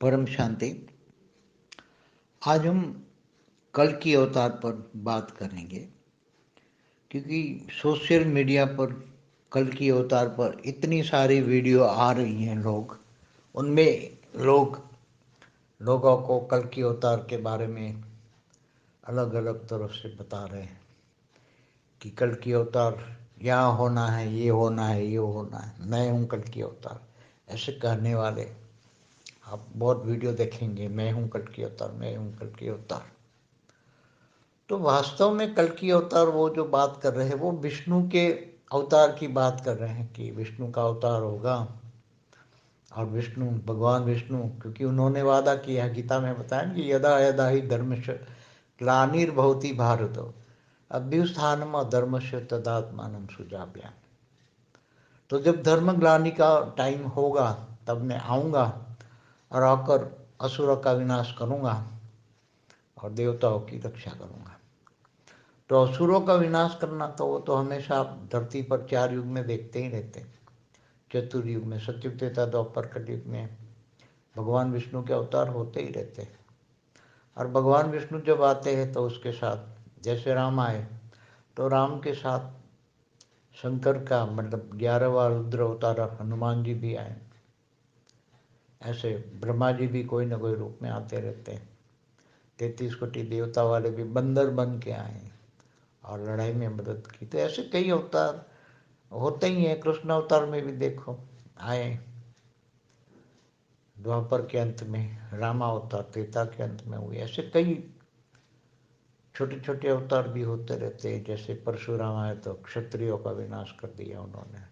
परम शांति। आज हम कल की अवतार पर बात करेंगे, क्योंकि सोशल मीडिया पर कल की अवतार पर इतनी सारी वीडियो आ रही हैं। उनमें लोगों को कल की अवतार के बारे में अलग अलग तरफ से बता रहे हैं कि कल की अवतार यहाँ होना है, ये होना है, ये होना है, मैं हूँ कल की अवतार, ऐसे कहने वाले आप बहुत वीडियो देखेंगे। मैं हूँ कल की अवतार, मैं हूँ कल की अवतार। तो वास्तव में कल की अवतार वो जो बात कर रहे हैं वो विष्णु के अवतार की बात कर रहे हैं कि विष्णु का अवतार होगा। और विष्णु, भगवान विष्णु, क्योंकि उन्होंने वादा किया है, गीता में बताया कि यदा यदा ही धर्मस्य ग्लानिर्भवति भारत अभ्युत्थानम् अधर्मस्य तदात्मानं सृजाम्यहम्। तो जब धर्म ग्लानि का टाइम होगा तब मैं आऊँगा और आकर असुरों का विनाश करूँगा और देवताओं की रक्षा करूँगा। तो असुरों का विनाश करना तो वो तो हमेशा आप धरती पर 4 युग में देखते ही रहते हैं। चतुर्युग में, सतयुग, त्रेता, द्वापर, कलयुग में भगवान विष्णु के अवतार होते ही रहते हैं। और भगवान विष्णु जब आते हैं तो उसके साथ, जैसे राम आए तो राम के साथ शंकर का मतलब 11वां रुद्र अवतार हनुमान जी भी आए। ऐसे ब्रह्मा जी भी कोई ना कोई रूप में आते रहते हैं। 33 कोटि देवता वाले भी बंदर बन के आए और लड़ाई में मदद की। तो ऐसे कई अवतार होते ही हैं। कृष्ण अवतार में भी देखो आए, द्वापर के अंत में रामा अवतार, त्रेता के अंत में हुए। ऐसे कई छोटे छोटे अवतार भी होते रहते हैं। जैसे परशुराम आए तो क्षत्रियों का विनाश कर दिया उन्होंने।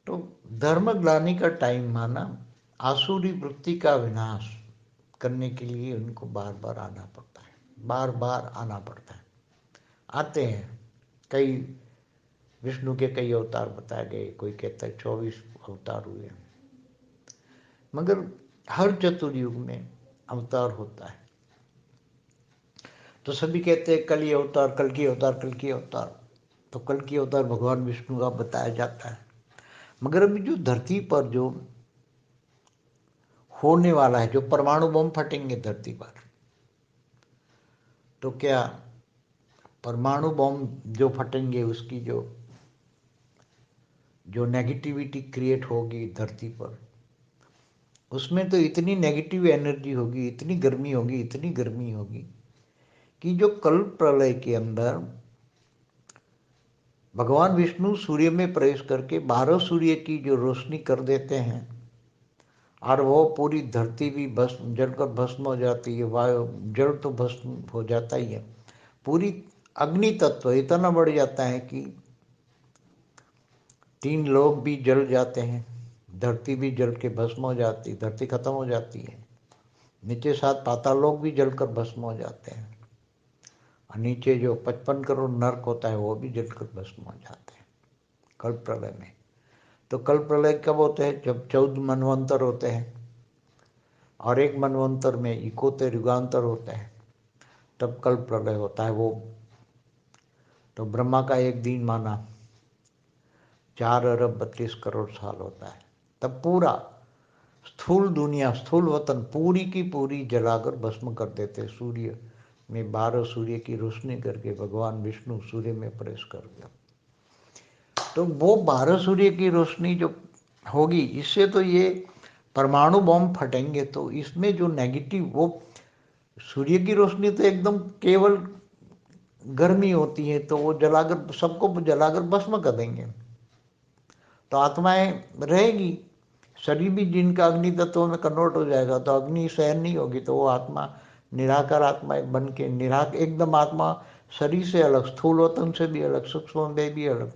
तो धर्म ग्लानि का टाइम माना आसुरी वृत्ति का विनाश करने के लिए उनको बार बार आना पड़ता है, बार बार आना पड़ता है। आते हैं कई, विष्णु के कई अवतार बताए गए। कोई कहता है 24 अवतार हुए, मगर हर चतुर्युग में अवतार होता है। तो सभी कहते हैं कल की अवतार, कल की अवतार, कल की अवतार। तो कल की अवतार भगवान विष्णु का बताया जाता है। मगर अभी जो धरती पर जो होने वाला है, जो परमाणु बम फटेंगे धरती पर, तो क्या परमाणु बम जो फटेंगे उसकी जो नेगेटिविटी क्रिएट होगी धरती पर, उसमें तो इतनी नेगेटिव एनर्जी होगी, इतनी गर्मी होगी, इतनी गर्मी होगी कि जो कल प्रलय के अंदर भगवान विष्णु सूर्य में प्रवेश करके 12 सूर्य की जो रोशनी कर देते हैं और वो पूरी धरती भी भस्म, जलकर भस्म हो जाती है। वायु, जल तो भस्म हो जाता ही है। पूरी अग्नि तत्व इतना बढ़ जाता है कि 3 लोग भी जल जाते हैं, धरती भी जल के भस्म हो जाती, धरती खत्म हो जाती है। नीचे 7 पाताल लोग भी जलकर भस्म हो जाते हैं। और नीचे जो 55 करोड़ नरक होता है वो भी जलकर भस्म हो जाते हैं कल प्रलय में। तो कल प्रलय कब होते हैं? जब 14 मनवंतर होते हैं और एक मनवंतर में 71 युगांतर होते हैं, तब कल प्रलय होता है वो। तो ब्रह्मा का एक दिन माना 4 अरब 32 करोड़ साल होता है। तब पूरा स्थूल दुनिया, स्थूल वतन पूरी की पूरी जलाकर भस्म कर देते। सूर्य में 12 सूर्य की रोशनी करके भगवान विष्णु सूर्य में प्रवेश कर गया। तो वो 12 सूर्य की रोशनी जो होगी, इससे तो ये परमाणु बम फटेंगे तो इसमें जो नेगेटिव, वो सूर्य की रोशनी तो एकदम केवल गर्मी होती है, तो वो जलाकर सबको जलाकर भस्म कर देंगे। तो आत्माएं रहेगी, शरीर भी जिनका अग्नि तत्वों में कन्वर्ट हो जाएगा तो अग्नि सहन नहीं होगी, तो वो आत्मा निराकार आत्मा बन के एकदम आत्मा शरीर से अलग, स्थूल वतन से भी अलग, सूक्ष्म में भी अलग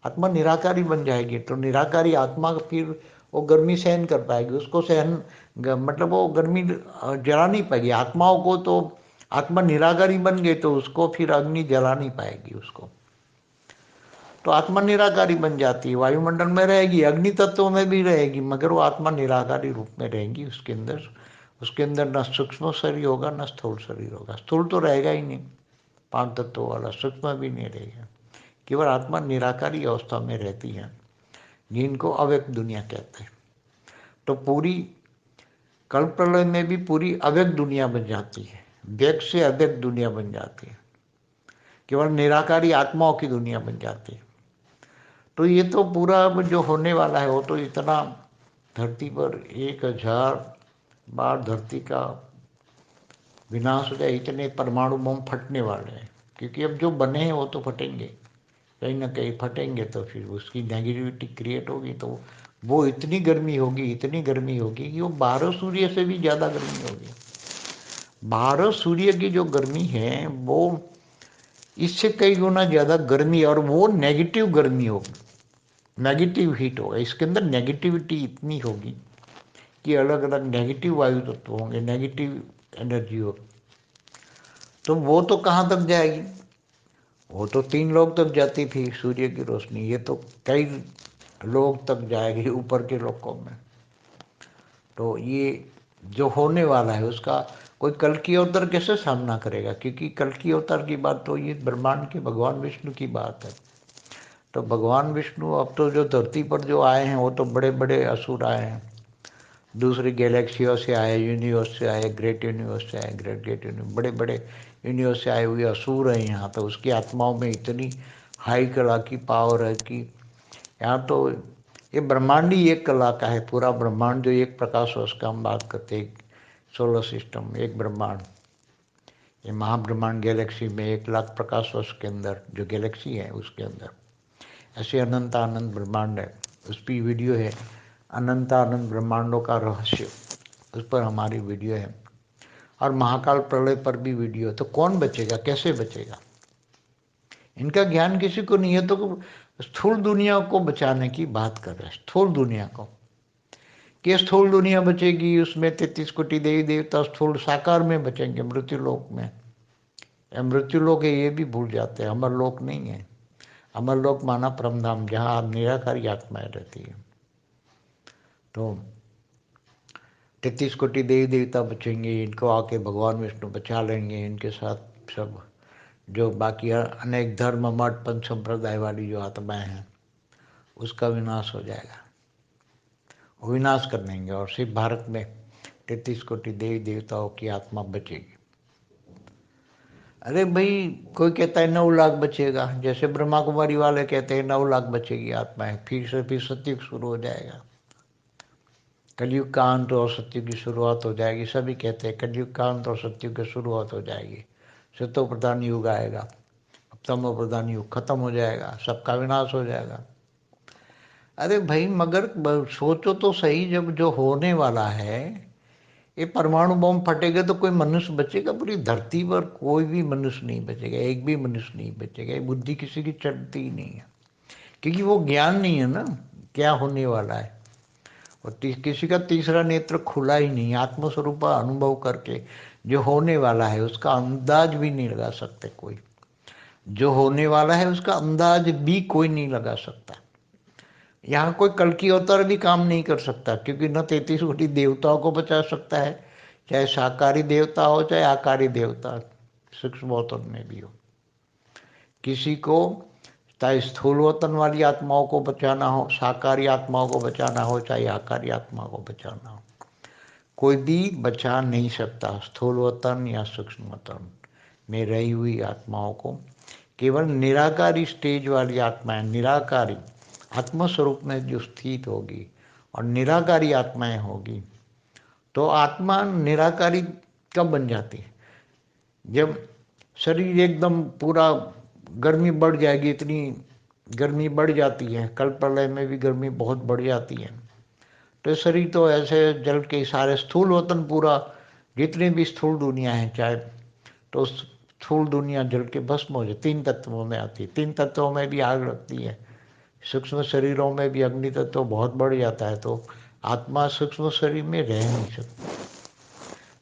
आत्मा निराकारी बन जाएगी। तो निराकारी आत्मा फिर वो गर्मी सहन कर पाएगी, उसको सहन मतलब वो गर्मी जला नहीं पाएगी आत्माओं को। तो आत्मा निराकारी बन गई तो उसको फिर अग्नि जला नहीं पाएगी उसको। तो आत्मा निराकारी बन जाती है, वायुमंडल में रहेगी, अग्नि तत्वों में भी रहेगी, मगर वो आत्मा निराकारी रूप में रहेगी। उसके अंदर न सूक्ष्म शरीर होगा न स्थूल शरीर होगा। स्थूल तो रहेगा ही नहीं 5 तत्वों वाला, सूक्ष्म भी नहीं रहेगा। केवल आत्मा निराकारी अवस्था में रहती है, जिनको अव्यक्त दुनिया कहते हैं। तो पूरी कल्प प्रलय में भी पूरी अव्यक्त दुनिया बन जाती है, व्यक्त से अव्यक्त दुनिया बन जाती है, केवल निराकारी आत्माओं की दुनिया बन जाती है। तो ये तो पूरा जो होने वाला है वो तो इतना धरती पर 1000 बार धरती का विनाश हो जाए, इतने परमाणु बम फटने वाले हैं। क्योंकि अब जो बने हैं वो तो फटेंगे, कहीं ना कहीं फटेंगे, तो फिर उसकी नेगेटिविटी क्रिएट होगी, तो वो इतनी गर्मी होगी, इतनी गर्मी होगी कि वो 12 सूर्य से भी ज़्यादा गर्मी होगी। 12 सूर्य की जो गर्मी है वो इससे कई गुना ज़्यादा गर्मी, और वो नेगेटिव गर्मी होगी, नेगेटिव हीट होगा। इसके अंदर नेगेटिविटी इतनी होगी कि अलग अलग नेगेटिव वायु तत्व होंगे, नेगेटिव एनर्जी होगी। तो वो तो कहाँ तक जाएगी? वो तो 3 लोग तक जाती थी सूर्य की रोशनी, ये तो कई लोग तक जाएगी ऊपर के लोकों में। तो ये जो होने वाला है उसका कोई कल की अवतार कैसे सामना करेगा? क्योंकि कल की अवतार की बात तो ये ब्रह्मांड के भगवान विष्णु की बात है। तो भगवान विष्णु अब तो जो धरती पर जो आए हैं वो तो बड़े बड़े असुर आए हैं, दूसरी गैलेक्सियों से आए, यूनिवर्स से आए, ग्रेट यूनिवर्स से आए, ग्रेट ग्रेट यूनिवर्स, बड़े बड़े यूनिवर्स से आए हुए असुर हैं यहाँ। तो उसकी आत्माओं में इतनी हाई कला की पावर है कि यहाँ तो ये ब्रह्मांड ही एक कला का है। पूरा ब्रह्मांड जो एक प्रकाश वर्ष का हम बात करते हैं, सोलर सिस्टम एक ब्रह्मांड, ये महाब्रह्मांड गैलेक्सी में 1,00,000 प्रकाश वर्ष के अंदर जो गैलेक्सी है उसके अंदर ऐसे अनंत अनंत ब्रह्मांड है। उस पर वीडियो है, अनंत अनंत ब्रह्मांडों का रहस्य, उस पर हमारी वीडियो है। और महाकाल प्रलय पर भी वीडियो है। तो कौन बचेगा, कैसे बचेगा? इनका ज्ञान किसी को नहीं है। तो स्थूल दुनिया को बचाने की बात कर रहे हैं, स्थूल दुनिया को, कि स्थूल दुनिया बचेगी, उसमें 33 कोटि देवी देवता स्थूल साकार में बचेंगे, मृत्यु लोक में। मृत्यु लोक है ये भी भूल जाते हैं, अमर लोक नहीं है। अमर लोक माना परमधाम, जहाँ निराकारी आत्माएं रहती है। तो 33 कोटि देवी देवता बचेंगे, इनको आके भगवान विष्णु बचा लेंगे। इनके साथ सब जो बाकी अनेक धर्म मठ पंच संप्रदाय वाली जो आत्माएं हैं उसका विनाश हो जाएगा, वो विनाश कर देंगे, और सिर्फ भारत में 33 कोटि देवी देवताओं की आत्मा बचेगी। अरे भाई, कोई कहता है 9 लाख बचेगा, जैसे ब्रह्मा कुमारी वाले कहते हैं 9 लाख बचेगी आत्माएं, फिर सतयुग शुरू हो जाएगा, कलयुग का अंत और सतयुग की शुरुआत हो जाएगी। सभी कहते हैं कलयुग का अंत और सतयुग की शुरुआत हो जाएगी, सतो प्रधान युग आएगा, तमो प्रधान युग खत्म हो जाएगा, सबका विनाश हो जाएगा। अरे भाई, मगर सोचो तो सही, जब जो होने वाला है, ये परमाणु बम फटेगा तो कोई मनुष्य बचेगा? पूरी धरती पर कोई भी मनुष्य नहीं बचेगा, एक भी मनुष्य नहीं बचेगा। ये बुद्धि किसी की चलती ही नहीं है, क्योंकि वो ज्ञान नहीं है ना क्या होने वाला है। और किसी का तीसरा नेत्र खुला ही नहीं, आत्मस्वरूप अनुभव करके जो होने वाला है उसका अंदाज भी नहीं लगा सकते कोई। जो होने वाला है उसका अंदाज भी कोई नहीं लगा सकता। यहाँ कोई कल की अवतार भी काम नहीं कर सकता, क्योंकि न 33 कोटि देवताओं को बचा सकता है, चाहे साकारी देवता हो चाहे आकारी देवता, सूक्ष्म अवतार में भी हो। किसी को चाहे स्थूल वतन वाली आत्माओं को बचाना हो, साकारी आत्माओं को बचाना हो, चाहे आकारी आत्मा को बचाना हो, कोई भी बचा नहीं सकता स्थूल वतन या सूक्ष्म वतन में रही हुई आत्माओं को। केवल निराकारी स्टेज वाली आत्माएं, निराकारी आत्मस्वरूप में जो स्थित होगी और निराकारी आत्माएं होगी, तो आत्मा निराकारी कब बन जाती है? जब शरीर एकदम पूरा गर्मी बढ़ जाएगी, इतनी गर्मी बढ़ जाती है, कल प्रलय में भी गर्मी बहुत बढ़ जाती है। तो शरीर तो ऐसे जल के सारे स्थूल वतन पूरा, जितनी भी स्थूल दुनिया है, चाहे तो स्थूल दुनिया जल के भस्म हो जाए। 3 तत्वों में आती है, 3 तत्वों में भी आग लगती है, सूक्ष्म शरीरों में भी अग्नि तत्व बहुत बढ़ जाता है, तो आत्मा सूक्ष्म शरीर में रह नहीं सकती।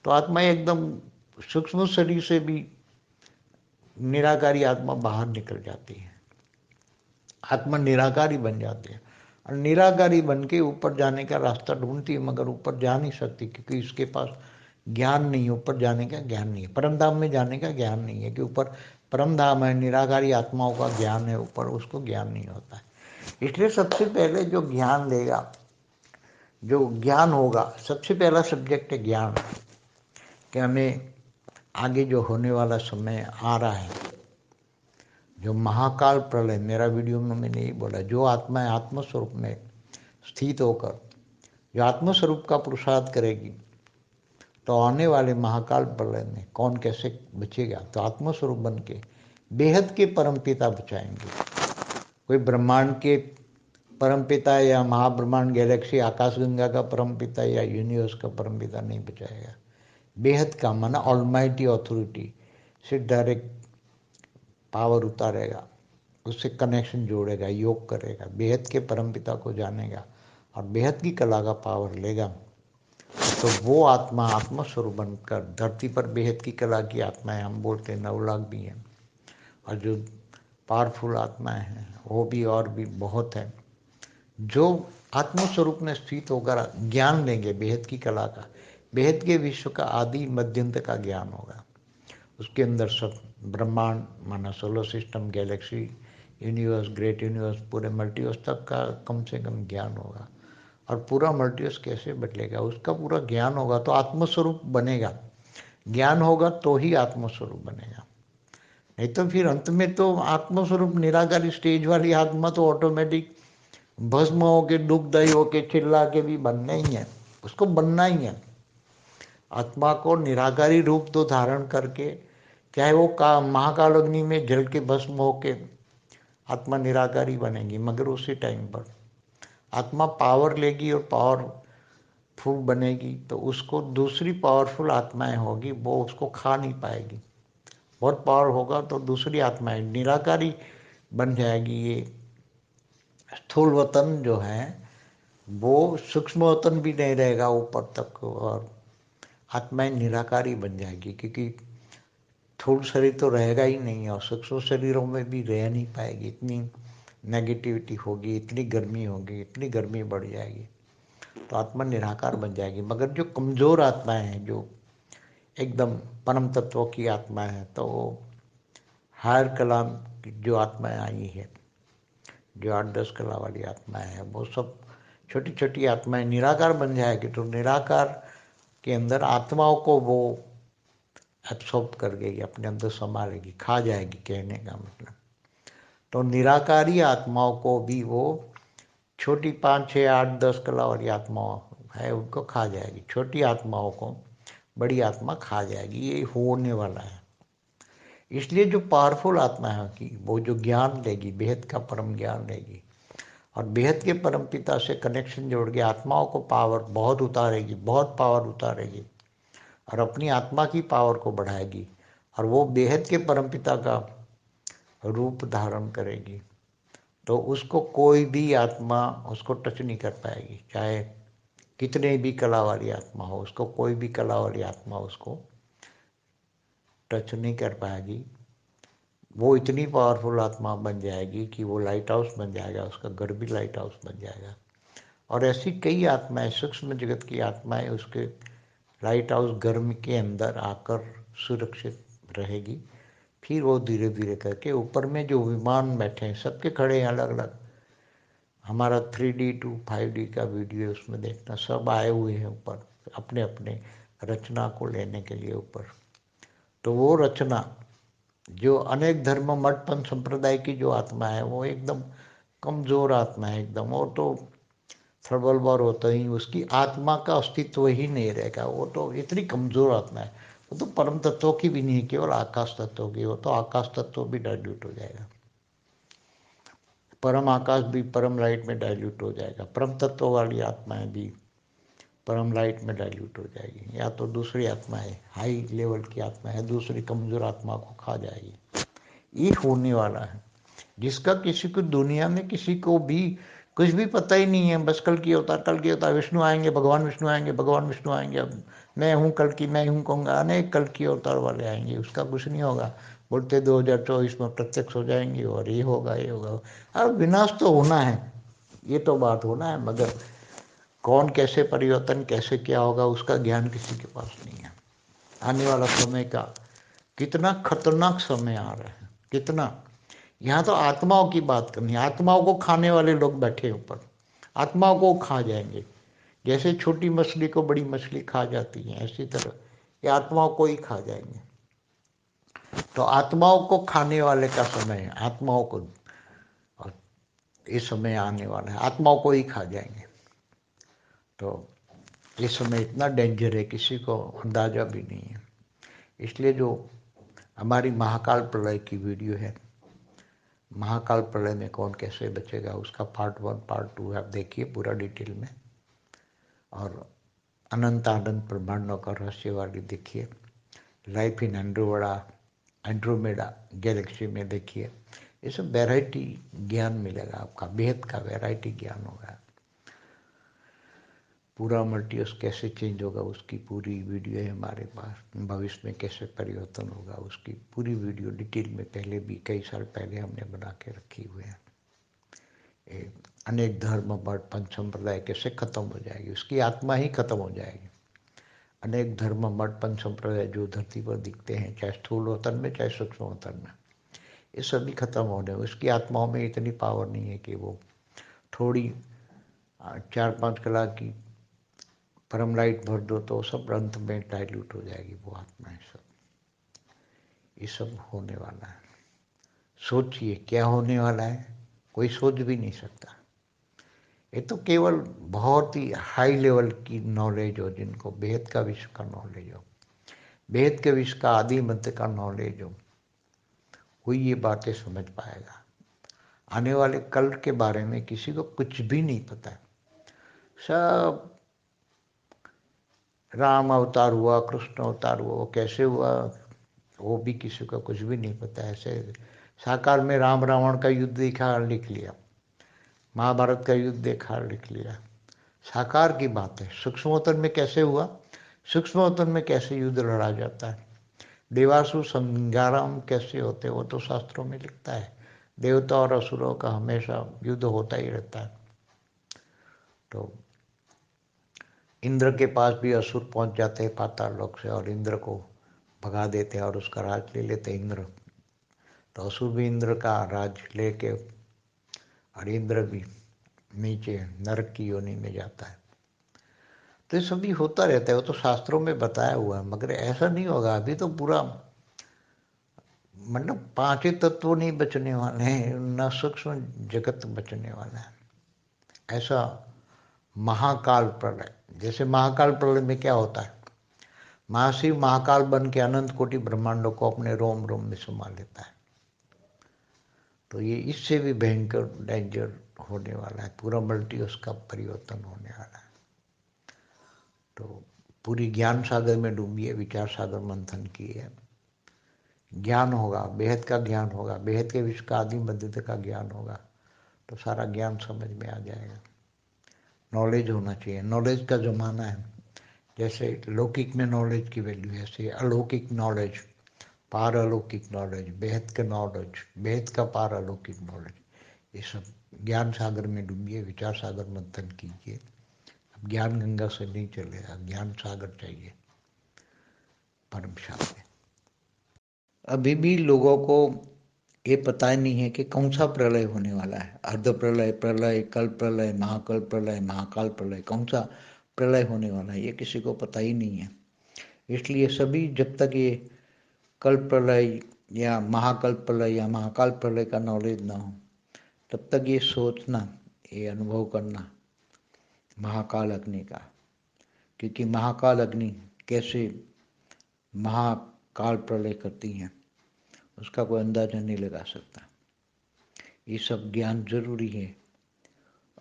तो आत्मा एकदम सूक्ष्म शरीर से भी निराकारी आत्मा बाहर निकल जाती है, आत्मा निराकारी बन जाती है, और निराकारी बन के ऊपर जाने का रास्ता ढूंढती है, मगर ऊपर जा नहीं सकती, क्योंकि इसके पास ज्ञान नहीं है, ऊपर जाने का ज्ञान नहीं है, परम धाम में जाने का ज्ञान नहीं है, कि ऊपर परम धाम है, निराकारी आत्माओं का ज्ञान है, ऊपर उसको ज्ञान नहीं होता है। इसलिए सबसे पहले जो ज्ञान लेगा, जो ज्ञान होगा, सबसे पहला सब्जेक्ट है ज्ञान, कि हमें आगे जो होने वाला समय आ रहा है, जो महाकाल प्रलय, मेरा वीडियो में मैंने यही बोला, जो आत्मा आत्मस्वरूप में स्थित होकर जो आत्मस्वरूप का पुरुषार्थ करेगी, तो आने वाले महाकाल प्रलय में कौन कैसे बचेगा, तो आत्मस्वरूप बन के बेहद के परमपिता बचाएंगे। कोई ब्रह्मांड के परमपिता या महाब्रह्मांड गैलेक्सी आकाशगंगा का परमपिता या यूनिवर्स का परमपिता नहीं बचाएगा। बेहद का माना ऑलमाइटी अथॉरिटी से डायरेक्ट पावर उतारेगा, उससे कनेक्शन जोड़ेगा, योग करेगा, बेहद के परमपिता को जानेगा और बेहद की कला का पावर लेगा, तो वो आत्मा आत्मस्वरूप बनकर धरती पर बेहद की कला की आत्माएं, हम बोलते हैं 9 लाख भी हैं, और जो पावरफुल आत्माएं हैं वो भी और भी बहुत हैं, जो आत्मस्वरूप में स्थित होकर ज्ञान लेंगे बेहद की कला का, बेहद के विश्व का आदि मध्यंत का ज्ञान होगा। उसके अंदर सब ब्रह्मांड माना solar system, Galaxy, universe, great universe, पूरे मल्टीवर्स तक का कम से कम ज्ञान होगा। और पूरा मल्टीवर्स कैसे बदलेगा, उसका पूरा ज्ञान होगा तो आत्मस्वरूप बनेगा। ज्ञान होगा तो ही आत्मस्वरूप बनेगा, नहीं तो फिर अंत में तो आत्मस्वरूप निराकारी स्टेज वाली आत्मा तो ऑटोमेटिक भस्म होके, दुखदायी होके, चिल्ला के भी बनना ही है, उसको बनना ही है। आत्मा को निराकारी रूप तो धारण करके, चाहे वो महाकाल अग्नि में जल के भस्म होके आत्मा निराकारी बनेगी, मगर उसी टाइम पर आत्मा पावर लेगी और पावरफुल बनेगी, तो उसको दूसरी पावरफुल आत्माएं होगी, वो उसको खा नहीं पाएगी। बहुत पावर होगा तो दूसरी आत्माएं निराकारी बन जाएगी। ये स्थूल वतन जो है वो सूक्ष्म वतन भी नहीं रहेगा ऊपर तक, और आत्माएं निराकारी बन जाएगी, क्योंकि स्थूल शरीर तो रहेगा ही नहीं और सूक्ष्म शरीरों में भी रह नहीं पाएगी। इतनी नेगेटिविटी होगी, इतनी गर्मी होगी, इतनी गर्मी बढ़ जाएगी, तो आत्मा निराकार बन जाएगी। मगर जो कमज़ोर आत्माएं हैं, जो एकदम परम तत्वों की आत्मा है, तो वो हायर कलाम की जो आत्माएं आई है, जो 8-10 कला वाली आत्माएं हैं, वो सब छोटी छोटी आत्माएं निराकार बन जाएगी, तो निराकार के अंदर आत्माओं को वो एब्सॉर्ब कर गई, अपने अंदर समा लेगी, खा जाएगी, कहने का मतलब। तो निराकारी आत्माओं को भी वो छोटी 5, 6, 8, 10 कला वाली आत्माओं है उनको खा जाएगी, छोटी आत्माओं को बड़ी आत्मा खा जाएगी। ये होने वाला है। इसलिए जो पावरफुल आत्मा है कि वो जो ज्ञान लेगी, बेहद का परम ज्ञान लेगी और बेहद के परम पिता से कनेक्शन जोड़ के आत्माओं को पावर बहुत उतारेगी, बहुत पावर उतारेगी और अपनी आत्मा की पावर को बढ़ाएगी, और वो बेहद के परमपिता का रूप धारण करेगी, तो उसको कोई भी आत्मा उसको टच नहीं कर पाएगी, चाहे कितने भी कला वाली आत्मा हो, उसको कोई भी कला वाली आत्मा उसको टच नहीं कर पाएगी। वो इतनी पावरफुल आत्मा बन जाएगी कि वो लाइट हाउस बन जाएगा, उसका घर भी लाइट हाउस बन जाएगा। और ऐसी कई आत्माएं, सूक्ष्म जगत की आत्माएं उसके लाइट हाउस गर्म के अंदर आकर सुरक्षित रहेगी। फिर वो धीरे धीरे करके ऊपर में जो विमान बैठे हैं, सबके खड़े हैं अलग अलग, हमारा 3D to 5D का वीडियो उसमें देखना, सब आए हुए हैं ऊपर अपने अपने रचना को लेने के लिए ऊपर। तो वो रचना जो अनेक धर्म मठपंथ संप्रदाय की जो आत्मा है, वो एकदम कमजोर आत्मा है एकदम, और तो थर्बल बार होता ही उसकी आत्मा का अस्तित्व ही नहीं रहेगा। वो तो इतनी कमजोर आत्मा है, वो तो परम तत्वों की भी नहीं, केवल आकाश तत्व की, वो तो आकाश तत्व भी डाइल्यूट हो जाएगा, परम आकाश भी परम लाइट में डाइल्यूट हो जाएगा, परम तत्व वाली आत्माएं भी परम लाइट में डाइल्यूट हो जाएगी, या तो दूसरी आत्माएं हाई लेवल की आत्मा है दूसरी कमजोर आत्मा को खा जाएगी। ये होने वाला है, जिसका किसी को दुनिया में किसी को भी कुछ भी पता ही नहीं है। बस कल की होता, कल की होता, विष्णु आएंगे, भगवान विष्णु आएंगे, भगवान विष्णु आएंगे, अब मैं हूँ कल की, मैं हूँ कहूँगा, अनेक कल की अवतार वाले आएंगे, उसका कुछ नहीं होगा। बोलते 2024 में प्रत्यक्ष हो जाएंगे और ये होगा ये होगा। अब विनाश तो होना है, ये तो बात होना है, मगर कौन कैसे परिवर्तन कैसे क्या होगा उसका ज्ञान किसी के पास नहीं है। आने वाला समय का कितना खतरनाक समय आ रहा है, कितना। यहाँ तो आत्माओं की बात करनी है, आत्माओं को खाने वाले लोग बैठे ऊपर, आत्माओं को खा जाएंगे। जैसे छोटी मछली को बड़ी मछली खा जाती है, ऐसी तरह ये आत्माओं को ही खा जाएंगे। तो आत्माओं को खाने वाले का समय है, आत्माओं को, और ये समय आने वाला है, आत्माओं को ही खा जाएंगे। तो ये समय इतना डेंजर है, किसी को अंदाजा भी नहीं है। इसलिए जो हमारी महाकाल प्रलय की वीडियो है, महाकाल प्रलय में कौन कैसे बचेगा, उसका पार्ट 1 पार्ट 2 आप देखिए पूरा डिटेल में, और अनंत आनंद ब्रह्मांडों का रहस्य वाली देखिए, लाइफ इन एंड्रोमेडा गैलेक्सी में देखिए। ये सब वैरायटी ज्ञान मिलेगा आपका, बेहद का वैरायटी ज्ञान होगा। पूरा मल्टीवर्स कैसे चेंज होगा उसकी पूरी वीडियो है हमारे पास, भविष्य में कैसे परिवर्तन होगा उसकी पूरी वीडियो डिटेल में पहले भी कई साल पहले हमने बना के रखी हुई है। अनेक धर्म मठ पंच संप्रदाय कैसे खत्म हो जाएगी, उसकी आत्मा ही खत्म हो जाएगी। अनेक धर्म मठ पंच संप्रदाय जो धरती पर दिखते हैं, चाहे स्थूल वतन में चाहे सूक्ष्म वतन में, ये सभी खत्म होने, उसकी आत्माओं में इतनी पावर नहीं है कि वो थोड़ी 4-5 कलाक की परम लाइट भर दो तो सब अंत में डाइल्यूट हो जाएगी वो आत्मा। ये सब होने वाला है। सोचिए क्या होने वाला है, कोई सोच भी नहीं सकता। ये तो केवल बहुत ही हाई लेवल की नॉलेज हो, जिनको बेहद का विश्व का नॉलेज हो, बेहद के विश्व का आदि मध्य का नॉलेज हो, कोई ये बातें समझ पाएगा। आने वाले कल के बारे में किसी को कुछ भी नहीं पता है। सब राम अवतार हुआ, कृष्ण अवतार हुआ, वो कैसे हुआ वो भी किसी को कुछ भी नहीं पता। ऐसे साकार में राम रावण का युद्ध देखा लिख लिया, महाभारत का युद्ध देखा लिख लिया, साकार की बात है। सूक्ष्मोत्तर में कैसे हुआ, सूक्ष्मोत्तर में कैसे युद्ध लड़ा जाता है, देवासुर संग्राम कैसे होते, वो तो शास्त्रों में लिखता है। देवता और असुरों का हमेशा युद्ध होता ही रहता है। तो इंद्र के पास भी असुर पहुंच जाते हैं पाताल लोक से, और इंद्र को भगा देते हैं और उसका राज ले लेते इंद्र। तो असुर भी इंद्र का राज लेके, और इंद्र भी नीचे नरक की योनि में जाता है। तो ये सभी होता रहता है, वो तो शास्त्रों में बताया हुआ है। मगर ऐसा नहीं होगा, अभी तो पूरा मतलब 5 तत्व नहीं बचने वाले हैं, न सूक्ष्म जगत बचने वाला है। ऐसा महाकाल प्रलय, जैसे महाकाल प्रलय में क्या होता है, महाशिव महाकाल बन के अनंत कोटि ब्रह्मांडों को अपने रोम रोम में समा लेता है। तो ये इससे भी भयंकर डेंजर होने वाला है, पूरा मल्टीवर्स का परिवर्तन होने वाला है। तो पूरी ज्ञान सागर में डूबिए, विचार सागर मंथन किए, ज्ञान होगा, बेहद का ज्ञान होगा, बेहद के विश्व का आदि मध्य का ज्ञान होगा, तो सारा ज्ञान समझ में आ जाएगा। नॉलेज होना चाहिए, नॉलेज का जमाना है। जैसे लौकिक में नॉलेज की वैल्यू है, ऐसे अलौकिक नॉलेज, पार अलौकिक नॉलेज, बेहद का नॉलेज, बेहद का पार अलौकिक नॉलेज, ये सब ज्ञान सागर में डूबिए, विचार सागर मंथन कीजिए। अब ज्ञान गंगा से नहीं चलेगा, ज्ञान सागर चाहिए, परम शांति। अभी भी लोगों को ये पता ही नहीं है कि कौन सा प्रलय होने वाला है, अर्ध प्रलय, प्रलय, कल प्रलय, महाकल प्रलय, महाकाल प्रलय, कौन सा प्रलय होने वाला है ये किसी को पता ही नहीं है। इसलिए सभी जब तक ये कल प्रलय या महाकल प्रलय या महाकाल प्रलय का नॉलेज ना हो, तब तक ये सोचना, ये अनुभव करना महाकाल अग्नि का, क्योंकि महाकाल अग्नि कैसे महाकाल प्रलय करती हैं उसका कोई अंदाजा नहीं लगा सकता। ये सब ज्ञान जरूरी है।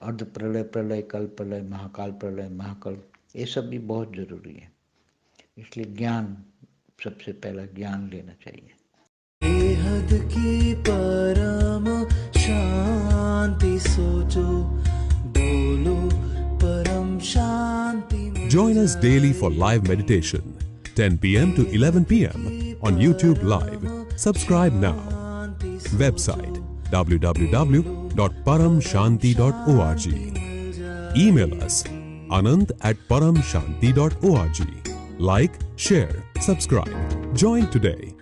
अर्ध प्रलय, प्रलय, कल प्रलय, महाकाल प्रलय, महाकल, ये सब भी बहुत जरूरी है। इसलिए ज्ञान, सबसे पहला ज्ञान लेना चाहिए। बेहद की परम शांति सोचो, बोलो परम शांति। Join us daily for live meditation, 10 p.m. to 11 p.m. on YouTube Live. Subscribe now. Website www.paramshanti.org. Email us anand@paramshanti.org. Like, share, subscribe. Join today.